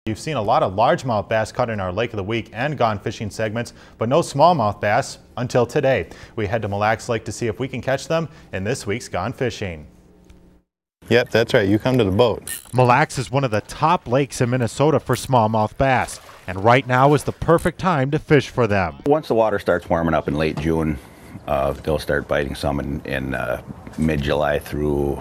You've seen a lot of largemouth bass caught in our Lake of the Week and Gone Fishing segments, but no smallmouth bass until today. We head to Mille Lake to see if we can catch them in this week's Gone Fishing. Yep, that's right. You come to the boat. Mille Lake is one of the top lakes in Minnesota for smallmouth bass, and right now is the perfect time to fish for them. Once the water starts warming up in late June, they'll start biting some in mid-July through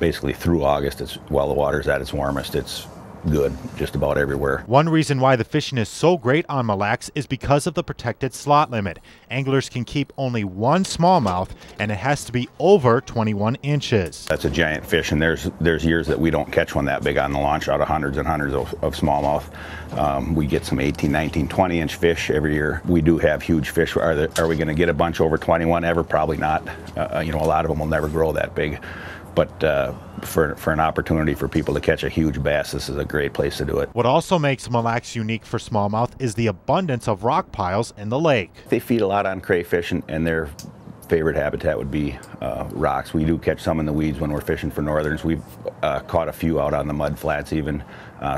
basically through August. While the water's at its warmest, it's good just about everywhere. One reason why the fishing is so great on Mille Lake is because of the protected slot limit. Anglers can keep only one smallmouth, and it has to be over 21 inches. That's a giant fish, and there's years that we don't catch one that big on the launch out of hundreds and hundreds of smallmouth. We get some 18, 19, 20-inch fish every year. We do have huge fish. Are we going to get a bunch over 21 ever? Probably not. A lot of them will never grow that big. But for an opportunity for people to catch a huge bass, this is a great place to do it. What also makes Mille Lake unique for smallmouth is the abundance of rock piles in the lake. They feed a lot on crayfish, and their favorite habitat would be rocks. We do catch some in the weeds when we're fishing for northerns. We've caught a few out on the mud flats even,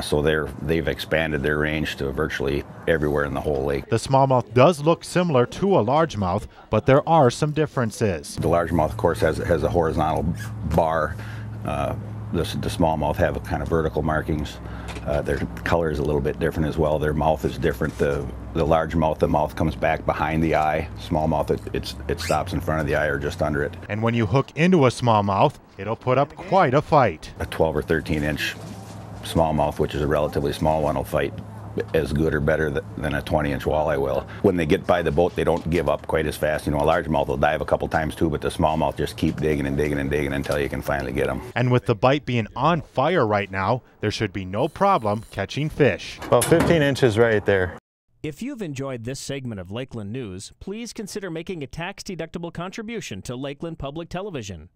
so they've expanded their range to virtually everywhere in the whole lake. The smallmouth does look similar to a largemouth, but there are some differences. The largemouth, of course, has a horizontal bar. The smallmouth have kind of vertical markings. Their color is a little bit different as well. Their mouth is different. The largemouth, the mouth comes back behind the eye. Smallmouth, it stops in front of the eye or just under it. And when you hook into a smallmouth, it'll put up quite a fight. A 12 or 13-inch smallmouth, which is a relatively small one, will fight as good or better than a 20-inch walleye will. When they get by the boat, they don't give up quite as fast. A largemouth will dive a couple times too, but the smallmouth just keep digging and digging and digging until you can finally get them. And with the bite being on fire right now, there should be no problem catching fish. About 15 inches right there. If you've enjoyed this segment of Lakeland News, please consider making a tax-deductible contribution to Lakeland Public Television.